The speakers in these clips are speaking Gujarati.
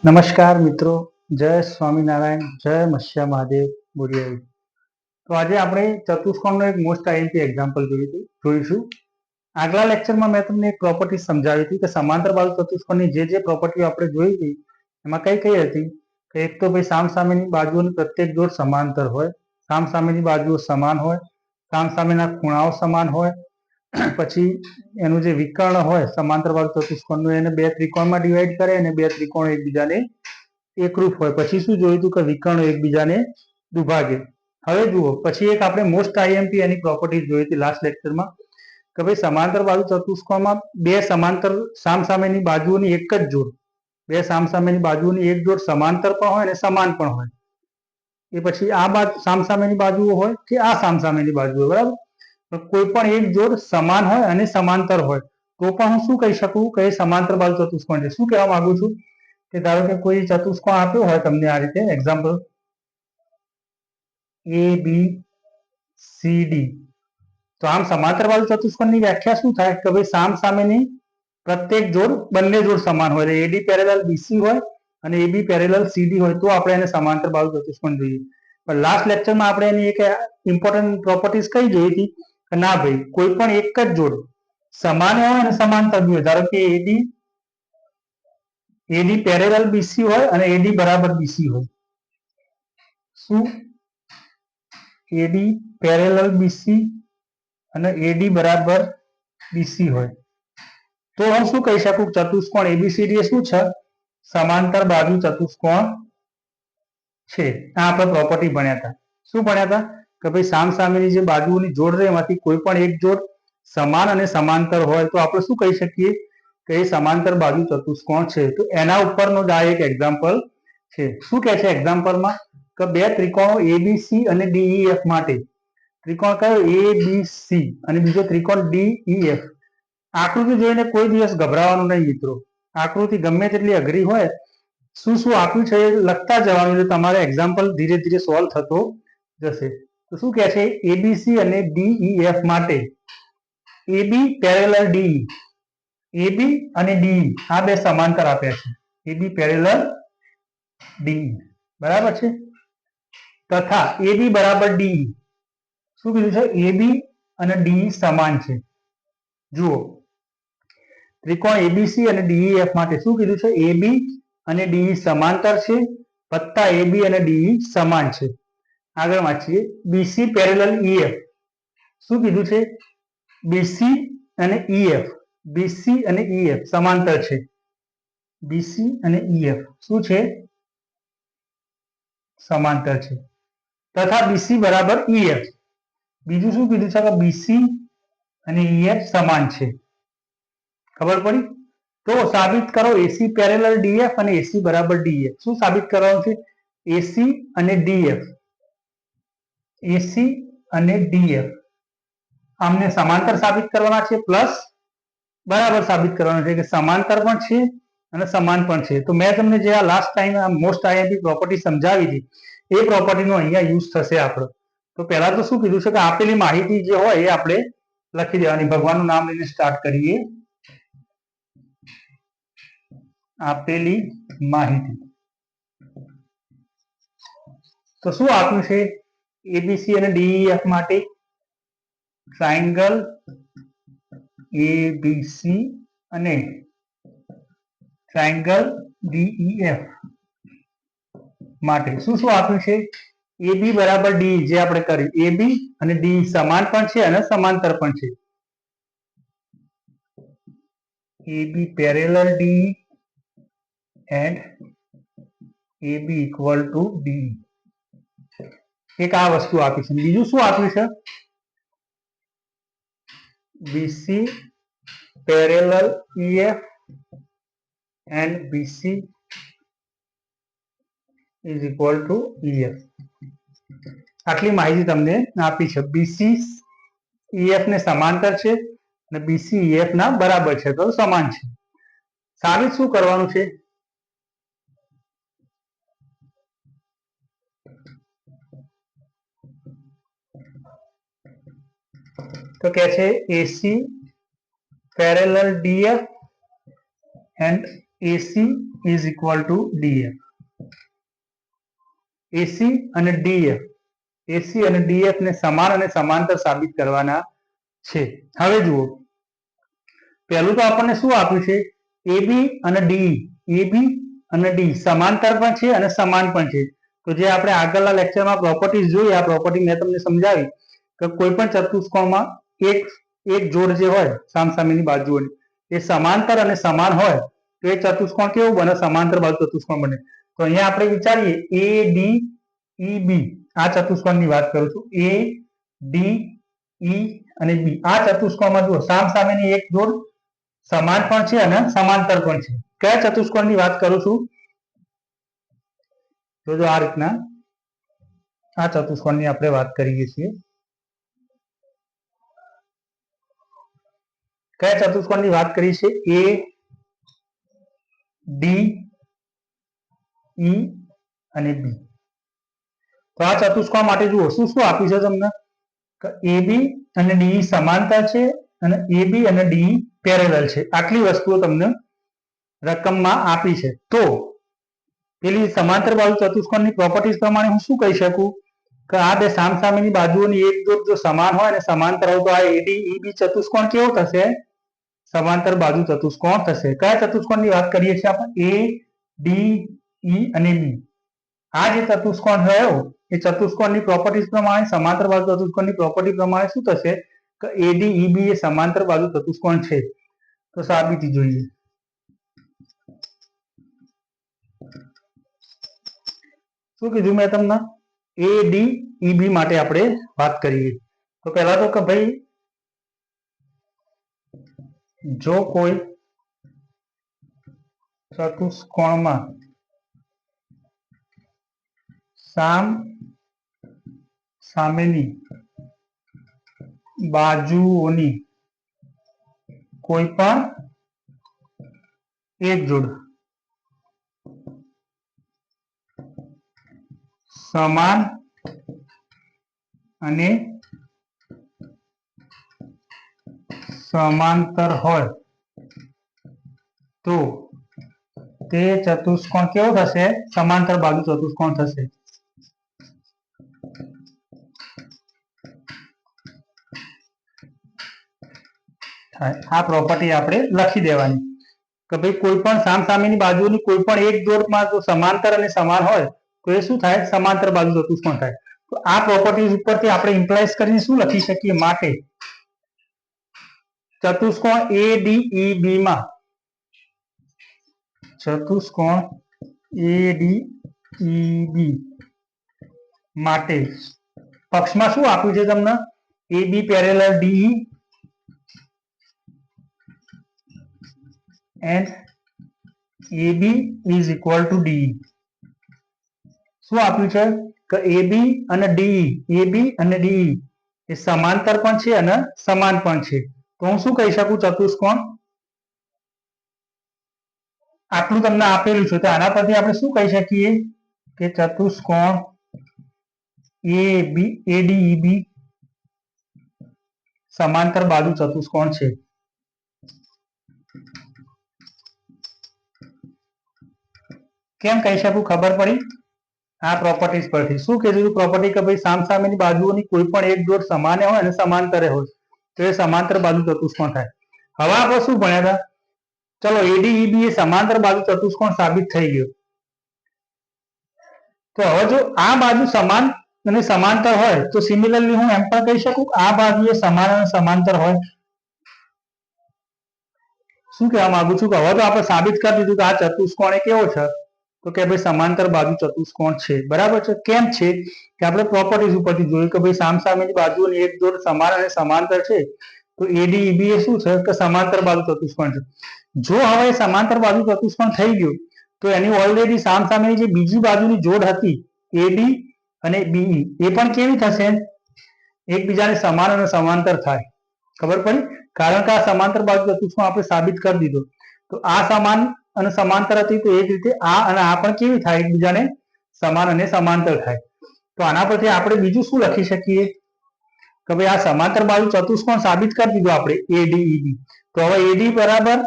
નમસ્કાર મિત્રો, જય સ્વામિનારાયણ, જય મત્સ્ય મહાદેવ બોરિયાવી. તો આજે આપણે ચતુષ્કોણનો એક મોસ્ટ આઈએમપી એક્ઝામ્પલ જોઈશું. આગલા લેક્ચરમાં મેં તમને એક પ્રોપર્ટી સમજાવી હતી કે સમાંતર બાજુ ચતુષ્કોણની જે પ્રોપર્ટીઓ આપણે જોઈ હતી એમાં કઈ કઈ હતી કે એક તો ભાઈ સામસામેની બાજુઓની પ્રત્યેક જોડ સમાંતર હોય, સામસામેની બાજુઓ સમાન હોય, સામસામેના ખૂણાઓ સમાન હોય, પછી એનું જે વિકર્ણ હોય સમાંતર બાજુ ચતુષ્કોણનું એને બે ત્રિકોણમાં ડિવાઈડ કરે અને બે ત્રિકોણ એકબીજાને એકરૂપ હોય. પછી શું જોયું હતું કે વિકર્ણો એકબીજાને દુભાગે. હવે જુઓ, પછી એક આપણે મોસ્ટ આઈએમપી એની પ્રોપર્ટી જોઈ હતી લાસ્ટ લેક્ચરમાં કે ભાઈ સમાંતર બાજુ ચતુષ્કોણમાં બે સમાંતર સામસામેની બાજુઓની એક જ જોડ, બે સામસામેની બાજુઓની એક જોડ સમાંતર પણ હોય અને સમાન પણ હોય. એ પછી આ બાજુ સામસામેની બાજુઓ હોય કે આ સામસામેની બાજુઓ, બરાબર. કોઈ પણ એક જોડ સમાન હોય અને સમાંતર હોય તો પણ હું શું કહી શકું કે એ સમાંતર બાજુ ચતુષ્કોણ છે. શું કહેવા માંગુ છું કે ધારો કે કોઈ ચતુષ્કોણ આપ્યો હોય તમને આ રીતે એક્ઝામ્પલ એ બી સી ડી, તો આમ સમાંતર બાજુ ચતુષ્કોણની વ્યાખ્યા શું થાય કે ભાઈ સામસામેની પ્રત્યેક જોડ બંને જોડ સમાન હોય, એડી પેરેલલ બીસી હોય અને એબી પેરેલલ સીડી હોય તો આપણે એને સમાંતર બાજુ ચતુષ્કોણ જોઈએ. પણ લાસ્ટ લેક્ચરમાં આપણે એની એક ઇમ્પોર્ટન્ટ પ્રોપર્ટીઝ કઈ જોઈ હતી કે ના ભાઈ કોઈ પણ એક જ જોડ સમાન હોય અને સમાંતર બી હોય. ધારો કે એડી પેરેલલ બીસી હોય અને એડી બરાબર બીસી હોય. શું એડી પેરેલલ બીસી અને એડી બરાબર બીસી હોય તો હું શું કહી શકું ચતુષ્કોણ એબીસીડી શું છે? સમાંતર બાજુ ચતુષ્કોણ છે. આ આપણે પ્રોપર્ટી ભણ્યા હતા. શું ભણ્યા હતા કે ભાઈ સામસામેની જે બાજુઓની જોડ રહે એમાંથી કોઈ પણ એક જોડ સમાન અને સમાંતર હોય તો આપણે શું કહી શકીએ કે એ સમાંતર બાજુ ચતુષ્કોણ છે. તો એના ઉપરનો જ આ એક એક્ઝામ્પલ છે. શું કહે છે એક્ઝામ્પલમાં કે બે ત્રિકોણો એબીસી અને ડીઈએફ માટે, ત્રિકોણ કયો એબીસી અને બીજો ત્રિકોણ ડીઈએફ. આકૃતિ જોઈને કોઈ દિવસ ગભરાવાનું નહીં મિત્રો. આકૃતિ ગમે તેટલી અઘરી હોય, શું શું આપ્યું છે એ લખતા જવાનું એટલે તમારે એક્ઝામ્પલ ધીરે ધીરે સોલ્વ થતો જશે. તો શું કહે છે એબીસી અને ડીઈએફ માટે એબી પેરેલલ ડી, એબી અને ડી આ બે સમાંતર આપ્યા છે. એબી પેરેલલ ડી, બરાબર છે. તથા એબી બરાબર ડી, શું કીધું છે એબી અને ડી સમાન છે. જુઓ, ત્રિકોણ એબીસી અને ડીઈએફ માટે શું કીધું છે એબી અને ડીઈ સમાંતર છે વત્તા એબી અને ડીઈ સમાન છે. આગળ વાંચીએ બીસી પેરેલલ ઈએફ. શું કીધું છે બીસી અને ઈએફ, બીસી અને ઈએફ સમાંતર છે. બીસી અને ઈએફ શું છે? સમાંતર છે. તથા બીસી બરાબર ઈએફ. બીજું શું કીધું છે કે બીસી અને ઈએફ સમાન છે. ખબર પડી? તો સાબિત કરો એસી પેરેલલ ડીએફ અને એસી બરાબર ડીએફ. શું સાબિત કરવાનું છે? એસી અને ડીએફ, એસી અને ડીએફ આમને સમાંતર સાબિત કરવાના છે પ્લસ બરાબર સાબિત કરવાના છે કે સમાંતર પણ છે અને સમાન પણ છે. તો મેં તમને જે આ લાસ્ટ ટાઈમ આ મોસ્ટ આઈએમપી પ્રોપર્ટી સમજાવી હતી એ પ્રોપર્ટીનો અહીંયા યુઝ થશે આપણો. તો પહેલા તો શું કીધું છે કે આપેલી માહિતી જે હોય એ આપણે લખી દેવાની. ભગવાનનું નામ લઈને સ્ટાર્ટ કરીએ. આપેલી માહિતી. તો શું આપ્યું છે એબીસી અને ડીઈએફ માટે? ટ્રાયેંગલ એબીસી અને ટ્રાયેંગલ ડીઈએફ માટે શું શું આપ્યું છે? એબી બરાબર ડી જે આપણે કર્યું, એબી અને ડી સમાન પણ છે અને સમાંતર પણ છે. AB parallel D and AB equal to D. એક આ વસ્તુ આપી છે. બીજું શું આપ્યું છે? BC parallel EF and BC is equal to EF. આટલી માહિતી તમને આપી છે. બીસી ઈએફ ને સમાંતર છે અને બીસી ઈએફ ના બરાબર છે તો સમાન છે. સાબિત શું કરવાનું છે? તો કે છે AC parallel DF and AC is equal to DF. AC અને ડીએફ, એસી અને ડીએફ ને સમાન અને સમાંતર સાબિત કરવાના છે. હવે જુઓ, પહેલું તો આપણને શું આપ્યું છે, એબી અને ડી, એબી અને ડી સમાંતર પણ છે અને સમાન પણ છે. તો જે આપણે આગળના લેક્ચરમાં પ્રોપર્ટીઝ જોઈ, આ પ્રોપર્ટી મેં તમને સમજાવી કે કોઈ પણ ચતુષ્કોણમાં એક એક જોડ જે હોય સામસામેની બાજુઓની એ સમાંતર અને સમાન હોય તો એ ચતુષ્કોણ કેવું બને, સમાંતર બાજુ ચતુષ્કોણ બને. તો અહીંયા આપણે વિચારીએ એ ડી ઈ બી, આ ચતુષ્કોણની વાત કરું છું, એ ડી ઈ અને બી, આ ચતુષ્કોણમાં જુઓ સામસામેની એક જોડ સમાન પણ છે અને સમાંતર પણ છે. કયા ચતુષ્કોણની વાત કરું છું, જો આ રીતના આ ચતુષ્કોણની આપણે વાત કરીએ છીએ. કયા ચતુષ્કોણની વાત કરી છે, એ ડી ઈ અને બી. તો આ ચતુષ્કોણ માટે જુઓ શું શું આપ્યું છે તમને, એ બી અને ડી સમાંતર છે અને એ બી અને ડી પેરેલલ છે. આટલી વસ્તુઓ તમને રકમમાં આપી છે. તો પેલી સમાંતર બાજુ ચતુષ્કોણની પ્રોપર્ટીઝ પ્રમાણે હું શું કહી શકું કે આ બે સામસામેની બાજુઓની એક જોડ જો સમાન હોય અને સમાંતર હોય તો આ એડી ઈબી ચતુષ્કોણ કેવો થશે, સમાંતર બાજુ ચતુષ્કોણ થશે. કયા ચતુષ્કોણની વાત કરીએ છીએ આપણે, એ ડી ઈ અને બી. આ જે ચતુષ્કોણ રહ્યો એ ચતુષ્કોણની પ્રોપર્ટીઝ પ્રમાણે, સમાંતર બાજુ ચતુષ્કોણની પ્રોપર્ટી પ્રમાણે શું થશે કે એડી ઈબી એ સમાંતર બાજુ ચતુષ્કોણ છે. તો સાબિતી જોઈએ. શું કીધું મેં તમને, એ ડી ઈ બી માટે આપણે વાત કરીએ. તો પહેલા તો કે ભાઈ જો કોઈ ચતુષ્કોણમાં સામેની બાજુઓની કોઈ પણ એક જોડ સમાન અને સમાંતર હોય તો તે ચતુષ્કોણ કેવો થશે, સમાંતર બાજુ ચતુષ્કોણ થશે. આ પ્રોપર્ટી આપણે લખી દેવાની કે ભાઈ કોઈ પણ સામસામેની બાજુની કોઈ પણ એક જોડમાં જો સમાંતર અને સમાન હોય તો એ શું થાય, સમાંતર બાજુ ચતુષ્કોણ થાય. તો આ પ્રોપર્ટીઝ ઉપરથી આપણે ઇમ્પ્લાઇઝ કરીને શું લખી શકીએ, માટે ચતુષ્કોણ એ ડી ઈ બી માં, ચતુષ્કોણ એ ડી ઈ બી માટે પક્ષમાં શું આપ્યું છે તમને, A B parallel DE and AB is equal to DE. શું આપ્યું છે કે AB અને DE, AB અને DE એ સમાંતર પણ છે અને સમાન પણ છે. તો હું શું કહી શકું, ચતુષ્કોણ આટલું તમને આપેલું છે તો આના પરથી આપણે શું કહી શકીએ કે ચતુષ્કોણ ADEB સમાંતર બાજુ ચતુષ્કોણ છે. કેમ કહી શકું, ખબર પડી આ પ્રોપર્ટીઝ પરથી. શું કીધું પ્રોપર્ટી કે ભાઈ સામસામેની બાજુઓની કોઈ પણ એક જોડ સમાન હોય અને સમાંતરે હોય તો એ સમાંતર બાજુ ચતુષ્કોણ થાય. હવે આપણે શું ભણ્યા હતા, ચલો એડીઈબી એ સમાંતર બાજુ ચતુષ્કોણ સાબિત થઈ ગયો. તો હવે જો આ બાજુ સમાન અને સમાંતર હોય તો સિમિલરલી હું એમ પણ કહી શકું આ બાજુ એ સમાન અને સમાંતર હોય. શું કહેવા માંગુ છું કે હવે તો આપણે સાબિત કરી દીધું કે આ ચતુષ્કોણ એ કેવો છે, તો કે ભાઈ સમાંતર બાજુ ચતુષ્કોણ છે. બરાબર છે. કેમ છે કે આપણે પ્રોપર્ટીઝ ઉપરથી જોયું કે ભાઈ સામસામેની બાજુઓની એક જોડ સમાન અને સમાંતર છે તો એડીઈબી એ શું છે કે સમાંતર બાજુ ચતુષ્કોણ છે. જો હવે સમાંતર બાજુ ચતુષ્કોણ થઈ ગયું તો એની ઓલરેડી સામસામેની જે બીજી બાજુની જોડ હતી એડી અને બીઈ એ પણ કેવી થશે, એકબીજાને સમાન અને સમાંતર થાય. ખબર પડી, કારણ કે આ સમાંતર બાજુ ચતુષ્કોણ આપણે સાબિત કરી દીધો. તો આ સમાન અને સમાંતર હતી તો એ જ રીતે આ અને આ પણ કેવી થાય, એકબીજાને સમાન અને સમાંતર થાય. તો આના પરથી આપણે બીજું શું લખી શકીએ કે ભાઈ આ સમાંતર બાજુ ચતુષ્કોણ સાબિત કરી દીધું આપણે એડીઈબી. તો હવે એડી બરાબર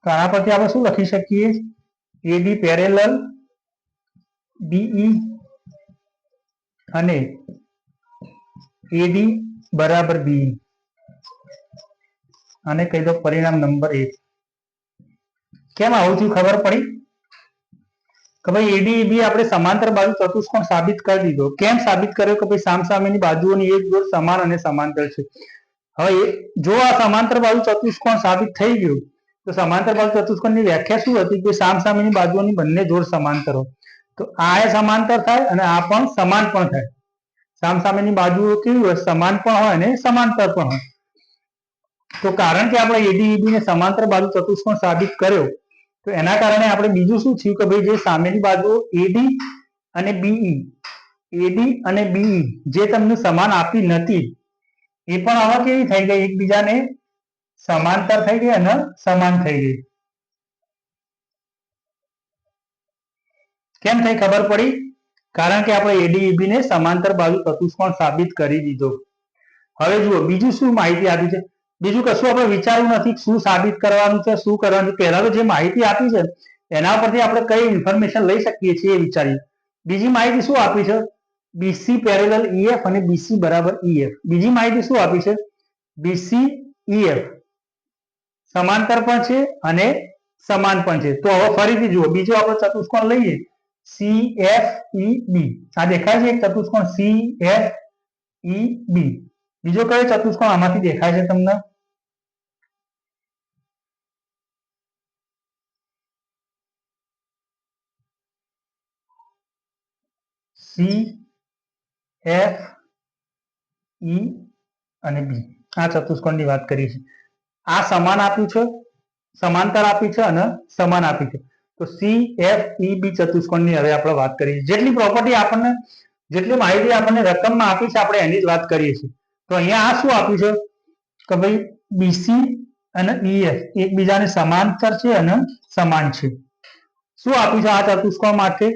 તો આના પરથી આપણે શું લખી શકીએ? એડી પેરેલલ બીઈ અને એડી બરાબર બી અને કહી દો પરિણામ નંબર 1. કેમ આવું થયું ખબર પડી કે ભાઈ એડીબી આપણે સમાંતર બાજુ ચતુષ્કોણ સાબિત કરી દીધો. કેમ સાબિત કર્યો? કે ભાઈ સામસામેની બાજુઓની એક જોડ સમાન અને સમાંતર છે. હવે જો આ સમાંતર બાજુ ચતુષ્કોણ સાબિત થઈ ગયું તો સમાંતર બાજુ ચતુષ્કોણની વ્યાખ્યા શું હતી? કે સામસામેની બાજુઓની બંને જોડ સમાંતર હોય. તો આ સમાંતર થાય અને આ પણ સમાન પણ થાય. સામસામેની બાજુઓ કેવી હોય? સમાન પણ હોય અને સમાંતર પણ હોય. તો કારણ કે આપણે એડીબી ને સમાંતર બાજુ ચતુષ્કોણ સાબિત કર્યો તો એના કારણે આપણે બીજું શું થયું કે ભાઈ જે સામેની બાજુ એડી અને બીઈ જે તમને સમાન આપી નથી એ પણ હવે કેવી થઈ ગઈ? એકબીજાને સમાંતર થઈ ગઈ અને સમાન થઈ ગઈ. કેમ થઈ ખબર પડી? કારણ કે આપણે એડીબી ને સમાંતર બાજુ ચતુષ્કોણ સાબિત કરી દીધો. હવે જુઓ બીજું શું માહિતી આપી છે. બીજું કશું આપણે વિચારવું નથી શું સાબિત કરવાનું છે, શું કરવાનું છે. પહેલા તો જે માહિતી આપી છે એના પરથી આપણે કઈ ઇન્ફોર્મેશન લઈ શકીએ છીએ એ વિચારીએ. બીજી માહિતી શું આપી છે? બીસી પેરેલલ ઈએફ અને બીસી બરાબર ઈએફ. બીજી માહિતી શું આપી છે? બીસી ઈએફ સમાંતર પણ છે અને સમાન પણ છે. તો હવે ફરીથી જુઓ બીજો આપણે ચતુષ્કોણ લઈએ CFEB. આ દેખાય છે એક ચતુષ્કોણ CFEB. બીજો કયો ચતુષ્કોણ આમાંથી દેખાય છે તમને? CFE અને બી. આ ચતુષ્કોણની વાત કરીએ છીએ. આ સમાન આપ્યું છે, સમાંતર આપી છે અને સમાન આપી છે. તો CFEB ચતુષ્કોણની હવે આપણે વાત કરીએ. જેટલી પ્રોપર્ટી આપણને જેટલી માહિતી આપણને રકમમાં આપી છે આપણે એની જ વાત કરીએ છીએ. તો અહીંયા આ શું આપ્યું છે કે ભાઈ બીસી અને ઈએફ એકબીજાને સમાંતર છે અને સમાન છે. શું આપ્યું છે આ ચતુષ્કોણ માટે?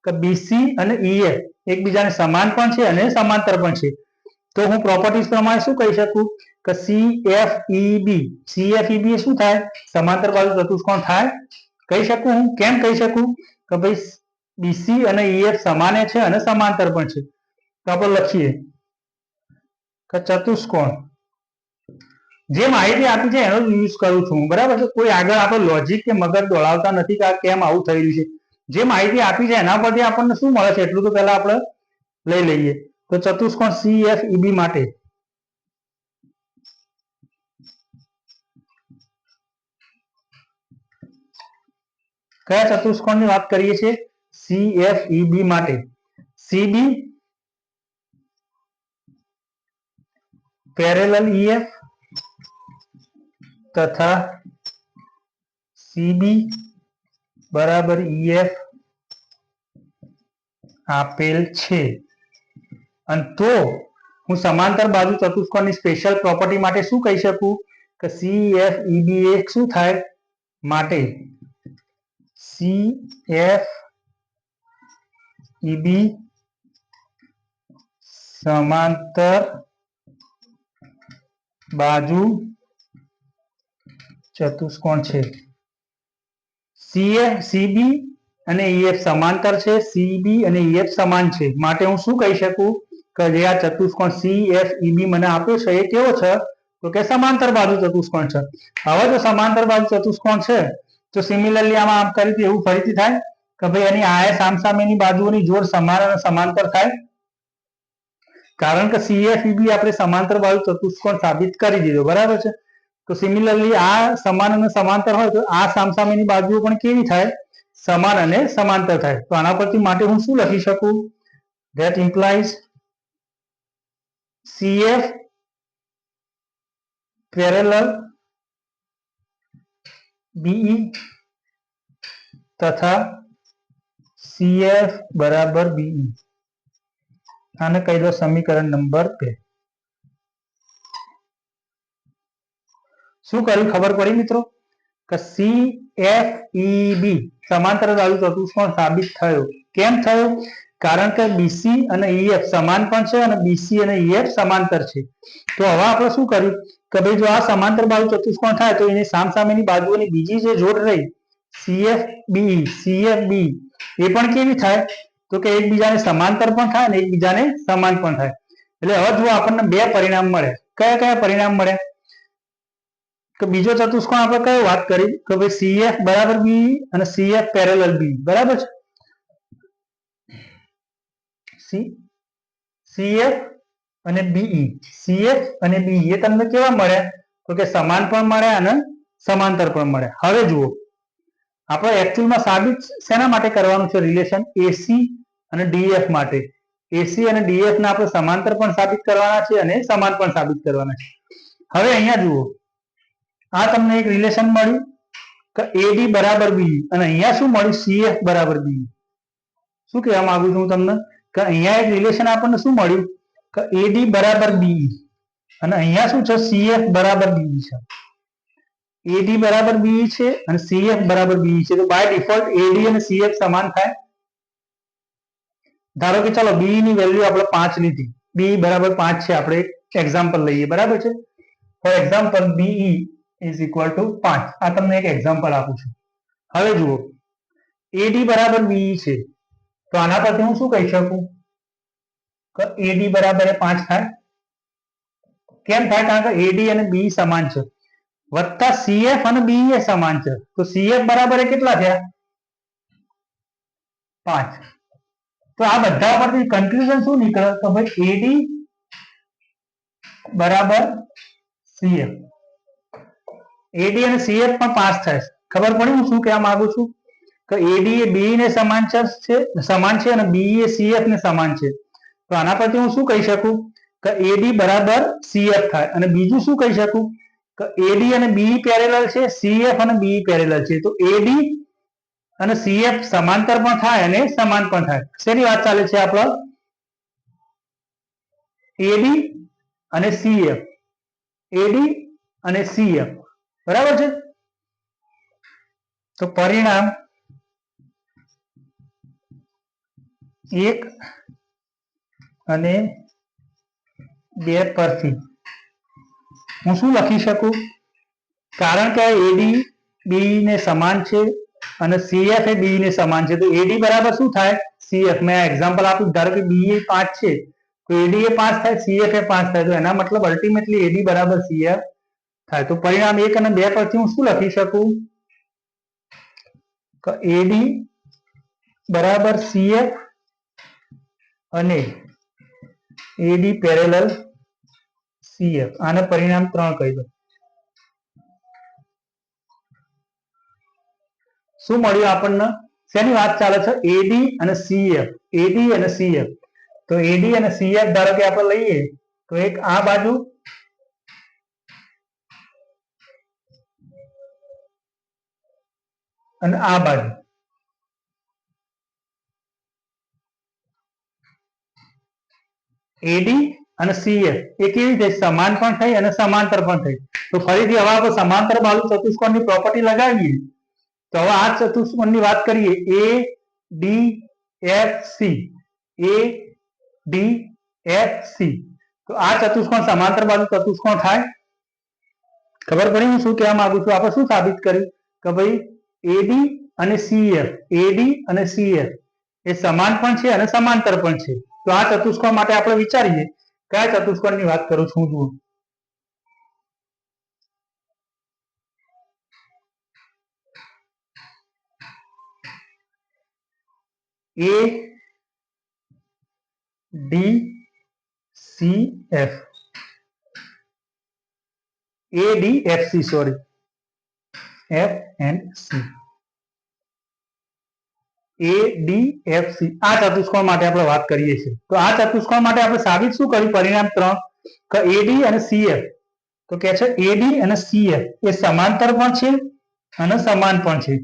કે બીસી અને ઈએફ એકબીજાને સમાન પણ છે અને સમાંતર પણ છે. તો હું પ્રોપર્ટીઝ પ્રમાણે શું કહી શકું કે CFEB એ શું થાય? સમાંતર બાજુ ચતુષ્કોણ થાય. કહી શકું હું. કેમ કહી શકું? કે ભાઈ બીસી અને ઈએફ સમાને છે અને સમાંતર પણ છે. તો આપણે લખીએ કે ચતુષ્કોણ જે માહિતી આપી છે એનો જ યુઝ કરું છું બરાબર છે. કોઈ આગળ આપણે લોજિક કે મગજ દોડાવતા નથી કે આ કેમ આવું થઈ રહ્યું છે. જે માહિતી આપી છે એના પરથી આપણને શું મળે છે એટલું તો પહેલા આપણે લઈ લઈએ. તો ચતુષ્કોણ CFEB માટે કયા ચતુષ્કોણની વાત કરીએ છીએ? CFEB માટે CB પેરેલલ EF તથા CB બરાબર EF આપેલ છે. અને તો હું સમાંતર બાજુ ચતુષ્કોણની સ્પેશિયલ પ્રોપર્ટી માટે શું કહી શકું કે CFEB એક શું થાય માટે CFEB સમાંતર બાજુ ચતુષ્કોણ છે. CB અને EF સમાંતર છે, CB અને EF સમાન છે. માટે હું શું કહી શકું કે જે આ ચતુષ્કોણ CFEB મને આપ્યો છે એ કેવો છે? તો કે સમાંતર બાજુ ચતુષ્કોણ છે. હવે જો સમાંતર બાજુ ચતુષ્કોણ છે તો સિમિલરલી આમાં આમ કરી એવું ફરીથી થાય કે ભાઈ એની આ સામસામેની બાજુઓની જોડ સમાન અને સમાંતર થાય. કારણ કે CFEB આપણે સમાંતર બાજુ ચતુષ્કોણ સાબિત કરી દીધો બરાબર છે. તો સિમિલરલી આ સમાન અને સમાંતર હોય તો આ સામસામેની બાજુઓ પણ કેવી થાય? સમાન અને સમાંતર થાય. તો આના પરથી માટે હું શું લખી શકું? that implies CF parallel BE તથા CF બરાબર BE. આને કહી દો સમીકરણ નંબર 2. શું કર્યું ખબર પડી મિત્રો? કે CFEB સમાંતર બાજુ ચતુષ્કોણ સાબિત થયો. કેમ થયો? કારણ કે બીસી અને ઈએફ સમાન પણ છે અને બીસી અને ઈએફ સમાંતર છે. તો હવે આપણે શું કર્યું કે ભાઈ જો આ સમાંતર બાજુ ચતુષ્કોણ થાય તો એની સામસામેની બાજુઓની બીજી જે જોડ રહી સીએફબી એ પણ કેવી થાય તો કે એકબીજાને સમાંતર પણ થાય અને એકબીજાને સમાન પણ થાય. એટલે હવે જો આપણને બે પરિણામ મળે. કયા કયા પરિણામ મળ્યા કે બીજો ચતુષ્કોણ આપણે કયો વાત કરી કે ભાઈ સીએફ બરાબર બી અને સીએફ પેરેલલ બી બરાબર છે. સીએફ અને બીઈ એ તમને કેવા મળ્યા તો કે સમાન પણ મળ્યા અને સમાંતર પણ મળ્યા. હવે જુઓ આપણે એકચ્યુઅલમાં સાબિત શેના માટે કરવાનું છે રિલેશન એસી અને ડીએફ માટે. એસી અને ડીએફ ના આપણે સમાંતર પણ સાબિત કરવાના છે અને સમાન પણ સાબિત કરવાના છે. હવે અહીંયા જુઓ આ તમને એક રિલેશન મળ્યું કે એડી બરાબર બી અને અહીંયા શું મળ્યું સીએફ બરાબર બી. શું કહેવા માંગુ છું હું તમને કે અહીંયા એક રિલેશન આપણને શું મળ્યું કે એડી બરાબર બી અને અહીંયા શું છે સીએફ બરાબર બી છે. એડી બરાબર બી છે અને સીએફ બરાબર બી છે. તો બાય ડિફોલ્ટ એડી અને સીએફ સમાન થાય. ધારો કે ચાલો બી ની વેલ્યુ આપણે 5 લીધી, બી બરાબર 5 છે. આપણે એક્ઝામ્પલ લઈએ બરાબર છે. For example BE is equal two 5. આ તમને એક એક્ઝામ્પલ આપું છું. હવે જુઓ એડી બરાબર બી છે તો આના પરથી હું શું કહી શકું કે એડી બરાબર 5 થાય. કેમ થાય કારણ કે એડી અને બી સમાન છે વત્તા સીએફ અને બી એ સમાન છે. તો સીએફ બરાબર કેટલા થયા 5. તો આ બધા પરથી કન્ક્લુઝન શું નીકળે તો ભાઈ એડી બરાબર સીએફ. એડી અને સીએફ પણ 5 થાય. ખબર પડી હું શું કહેવા માંગુ છું કે એડી એ બી ને સમાન છે અને બી એ સીએફ ને સમાન છે. તો આના પરથી હું શું કહી શકું કે એડી બરાબર સીએફ થાય. અને બીજું શું કહી શકું કે એડી અને બી પેરેલલ છે, સીએફ અને બી પેરેલલ છે. તો એડી અને સીએફ સમાંતર પણ થાય અને સમાન પણ થાય. શેની વાત ચાલે છે આપણે એડી અને સીએફ. એડી અને સીએફ બરાબર છે. તો પરિણામ 1 અને 2 પરથી હું શું લખી શકું કારણ કે એડી બી ને સમાન છે અને સીએફ એ બી ને સમાન છે. તો એડી બરાબર શું થાય સીએફ. મેં એક્ઝામ્પલ આપ્યું ધારો કે બી એ 5 છે તો એડી એ 5 થાય, સીએફ એ 5 થાય. તો એના મતલબ અલ્ટિમેટલી એડી બરાબર સીએફ થાય. તો પરિણામ 1 અને 2 પરથી હું શું લખી શકું કે એડી બરાબર સીએફ અને એડી પેરેલલ સીએફ. આને પરિણામ 3 કહી દો. શું મળ્યું આપણને શેની વાત ચાલે છે એડી અને સીએફ. એડી અને સીએફ. તો એડી અને સીએફ ધારો કે આપણે લઈએ તો એક આ બાજુ અને આ બાજુ. એડી અને સીએફ એ કેવી થઈ સમાન પણ થઈ અને સમાંતર પણ થઈ. તો ફરીથી હવે આપણે સમાંતર બાજુ ચતુષ્કોણની પ્રોપર્ટી લગાવીએ તો હવે આ ચતુષ્કોણની વાત કરીએ એ D F C. A D F C. તો આ ચતુષ્કોણ સમાંતર બાજુ ચતુષ્કોણ થાય. ખબર પડી હું શું કહેવા માંગુ છું. આપણે શું સાબિત કર્યું કે ભાઈ એડી અને સીએફ. એડી અને સીએફ એ સમાન પણ છે અને સમાંતર પણ છે. તો આ ચતુષ્કોણ માટે આપણે વિચારીએ કયા ચતુષ્કોણની વાત કરું છું જુઓ A D C F. A D F C sorry F and C. A D F C આ ચતુષ્કોણ માટે આપણે વાત કરીએ છીએ. તો આ ચતુષ્કોણ માટે આપણે સાબિત શું કર્યું પરિણામ 3 કે એડી અને સીએફ. તો કે છે એડી અને સીએફ એ સમાંતર પણ છે અને સમાન પણ છે.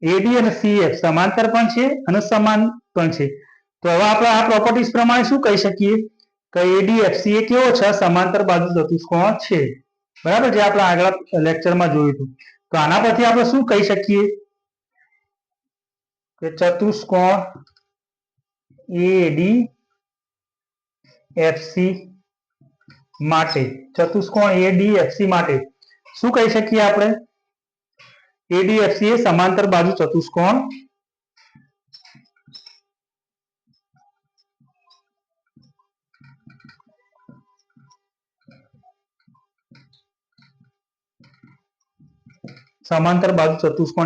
એડી અને સીએફ સમાંતર પણ છે અને સમાન પણ છે. તો હવે આપણે આ પ્રોપર્ટીઝ પ્રમાણે શું કહી શકીએ કે એડીએફસી એ કેવો છે સમાંતર બાજુ ચતુષ્કોણ છે. બરાબર જે આપણે આગળ લેક્ચરમાં જોયું હતું. તો આના પરથી આપણે શું કહી શકીએ કે ચતુષ્કોણ ADFC માટે ચતુષ્કોણ ADFC માટે શું કહી શકીએ આપણે? ADFC એ સમાંતર બાજુ ચતુષ્કોણ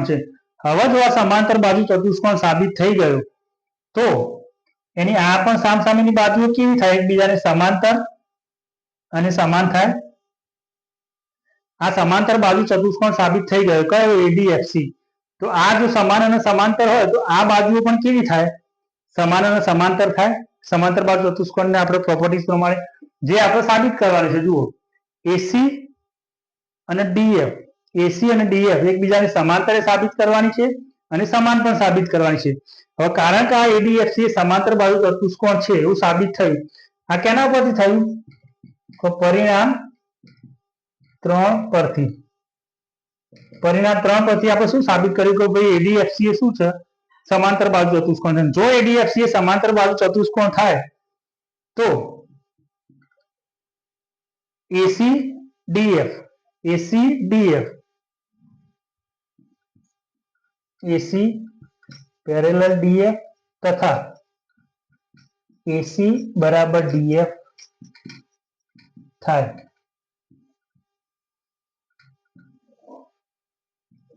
છે. હવે જો આ સમાંતર બાજુ ચતુષ્કોણ સાબિત થઈ ગયો તો એની આ પણ સામસામેની બાજુઓ કેવી થાય? એકબીજાને સમાંતર અને સમાન થાય. આ સમાંતર બાજુ ચતુષ્કોણ સાબિત થઈ ગયો કયો? ADFC. તો આ જો સમાન અને સમાંતર હોય તો આ બાજુઓ પણ કેવી થાય? સમાન અને સમાંતર થાય. સમાંતર બાજુ ચતુષ્કોણને આપણે પ્રોપર્ટીઝ પ્રમાણે જે આપણે સાબિત કરવાની છે, જુઓ AC અને DF, AC અને DF એકબીજાને સમાંતરે સાબિત કરવાની છે અને સમાન પણ સાબિત કરવાની છે. હવે કારણ કે આ ADFC એ સમાંતર બાજુ ચતુષ્કોણ છે એવું સાબિત થયું. આ કેના પરથી થયું? તો પરિણામ 3 પરથી. પરિણામ 3 પરથી આપણે શું સાબિત કર્યું કે ભાઈ ADFC એ શું છે? સમાંતર બાજુ ચતુષ્કોણ છે. જો ADFC એ સમાંતર બાજુ ચતુષ્કોણ થાય તો ACDF AC પેરેલલ DF તથા AC બરાબર DF થાય,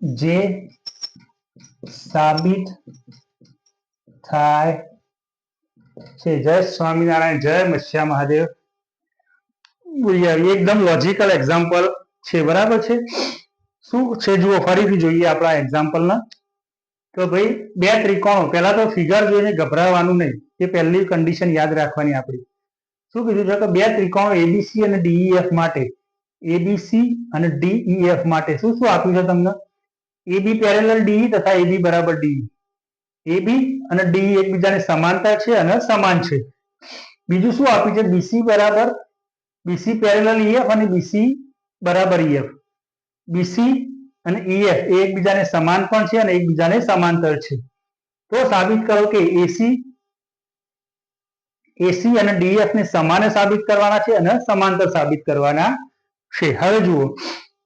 જે સાબિત થાય છે. જય સ્વામિનારાયણ, જય મત્સ્યા મહાદેવ. એકદમ લોજિકલ એક્ઝામ્પલ છે, બરાબર છે. શું છે જુઓ, ફરીથી જોઈએ આપણા એક્ઝામ્પલના. તો ભાઈ બે ત્રિકોણો, પહેલા તો ફિગર જોઈને ગભરાવાનું નહીં, એ પહેલી કન્ડિશન યાદ રાખવાની આપણી. શું કીધું છે કે બે ત્રિકોણો ABC અને DEF માટે, ABC અને DEF માટે શું શું આપ્યું છે તમને? AB પેરેલલ DE તથા AB બરાબર DE. AB અને DE એકબીજાને સમાંતર છે અને સમાન છે. બીજું શું આપ્યું છે? BC પેરેલલ EF અને BC બરાબર EF. BC અને EF એ એકબીજાને સમાન પણ છે અને એકબીજાને સમાંતર છે. તો સાબિત કરો કે AC અને DF ને સમાન સાબિત કરવાના છે અને સમાંતર સાબિત કરવાના છે. હવે જુઓ,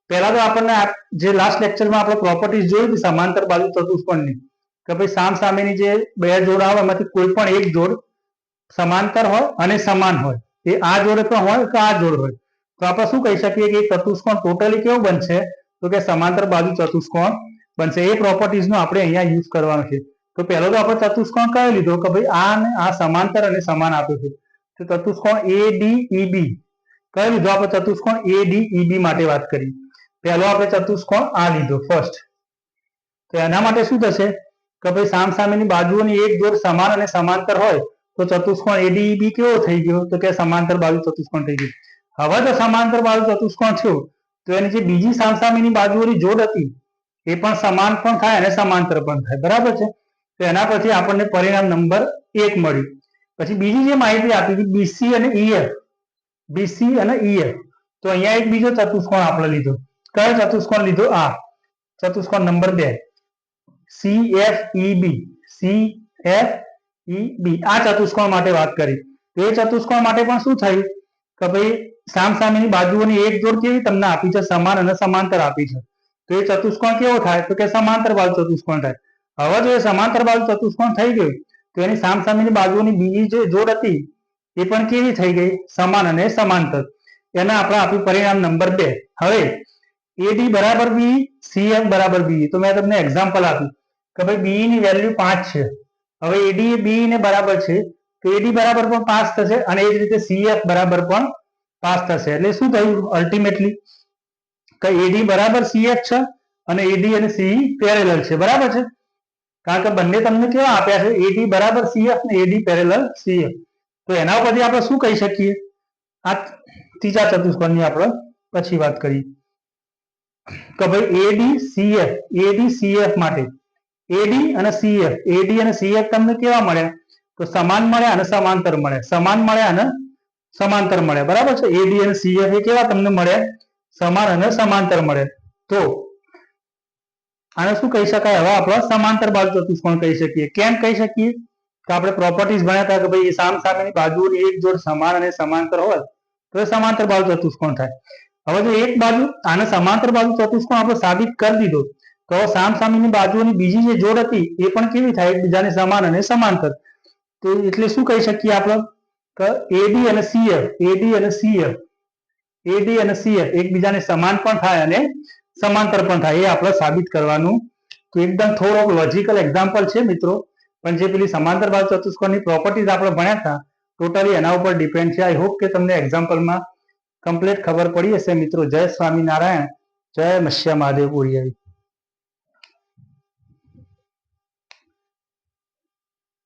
પહેલા તો આપણને જે લાસ્ટ લેક્ચરમાં આપણે પ્રોપર્ટીઝ જોઈ હતી સમાંતર બાજુ ચતુષ્કોણની, કે ભાઈ સામસામેની જે બે જોડ આવે એમાંથી કોઈ પણ એક જોડ સમાંતર હોય અને સમાન હોય. એ આ જોડે પણ હોય કે આ જોડ હોય. તો આપણે શું કહી શકીએ કે ચતુષ્કોણ ટોટલી કેવું બનશે? તો કે સમાંતર બાજુ ચતુષ્કોણ બનશે. એ પ્રોપર્ટીઝનો આપણે અહીંયા યુઝ કરવાનો છે. તો પહેલો તો આપણે ચતુષ્કોણ કયો લીધો કે ભાઈ આ અને આ સમાંતર અને સમાન આપ્યું છે. તો ચતુષ્કોણ ADEB કયો લીધો? આપણે ચતુષ્કોણ ADEB માટે વાત કરી. પહેલો આપણે ચતુષ્કોણ આ લીધો ફર્સ્ટ. તો એના માટે શું થશે કે ભાઈ સામસામેની બાજુઓની એક જોડ સમાન અને સમાંતર હોય તો ચતુષ્કોણ ADEB કેવો થઈ ગયો? તો કે સમાંતર બાજુ ચતુષ્કોણ થઈ ગયું. હવે જો સમાંતર બાજુ ચતુષ્કોણ થયું તો એની જે બીજી સામસામેની બાજુઓની જોડ હતી એ પણ સમાન પણ થાય અને સમાંતર પણ થાય, બરાબર છે. તો એના પછી આપણને પરિણામ નંબર 1 મળ્યું. પછી બીજી જે માહિતી આપી હતી BC અને EF, BC અને EF, તો અહીંયા એક બીજો ચતુષ્કોણ આપણે લીધો. કયો ચતુષ્કોણ લીધો? આ ચતુષ્કોણ નંબર 2 CFEB. આ ચતુષ્કોણ માટે વાત કરી. તો એ ચતુષ્કોણ માટે પણ શું થયું કે ભાઈ સામસામેની બાજુઓની એક જોડ કેવી તમને આપી છે? સમાન અને સમાંતર આપી છે. તો એ ચતુષ્કોણ કેવો થાય? તો કે સમાંતર બાજુ ચતુષ્કોણ થાય. હવે જો એ સમાંતર બાજુ ચતુષ્કોણ થઈ ગયું તો એની સામસામેની બાજુઓની બીજી જે જોડ હતી એ પણ કેવી થઈ ગઈ? સમાન અને સમાંતર. એના આપણે આપ્યું પરિણામ નંબર 2. હવે AD બરાબર BE, CF બરાબર BE. તો મેં તમને એક્ઝામ્પલ આપ્યું કે ભાઈ BE ની વેલ્યુ 5 છે. હવે AD એ BE ને બરાબર છે તો AD બરાબર પણ 5 થશે અને એ જ રીતે CF બરાબર પણ 5 થશે. એટલે શું થયું અલ્ટિમેટલી કે AD બરાબર CF છે અને AD અને CE પેરેલલ છે, બરાબર છે. કારણ કે બંને તમને કેવા આપ્યા છે? AD બરાબર CF અને AD પેરેલલ CF. તો એના ઉપરથી આપણે શું કહી શકીએ? આ ત્રીજા ચતુષ્કોણની આપણે પછી વાત કરીએ કે ભાઈ ADCF માટે AD અને CF તમને કેવા મળ્યા? તો સમાન મળ્યા અને સમાંતર મળ્યા. સમાન મળ્યા અને સમાંતર મળ્યા, બરાબર છે. AD અને CF એ કેવા તમને મળ્યા? સમાન અને સમાંતર મળે. તો આને શું કહી શકાય? હવે આપણે સમાંતર બાજુ ચતુષ્કોણ કહી શકીએ. કેમ કહી શકીએ? તો આપણે પ્રોપર્ટીઝ ભણ્યા હતા કે ભાઈ સામ સામેની બાજુઓની એક જોડ સમાન અને સમાંતર હોય તો એ સમાંતર બાજુ ચતુષ્કોણ થાય. હવે જો એક બાજુ આને સમાંતર બાજુ ચતુષ્કોણ આપણે સાબિત કરી દીધો તો સામ સામેની બાજુઓની બીજી જે જોડ હતી એ પણ કેવી થાય, એકબીજાને સમાન અને સમાંતર. તો એટલે શું કહી શકીએ આપણે કે એડી અને સીએફ એડી અને સીએફ એકબીજાને સમાન પણ થાય અને સમાંતર પણ થાય, એ આપણે સાબિત કરવાનું. તો એકદમ થોડોક લોજિકલ એક્ઝામ્પલ છે મિત્રો, પણ જે પેલી સમાંતર બાજુ ચતુષ્કોણની પ્રોપર્ટીઝ આપણે ભણ્યા હતા ટોટલી એના ઉપર ડિપેન્ડ છે. આઈ હોપ કે તમને એક્ઝામ્પલમાં કમ્પ્લીટ ખબર પડી હશે મિત્રો. જય સ્વામિનારાયણ, જય મત્સ્ય મહાદેવ.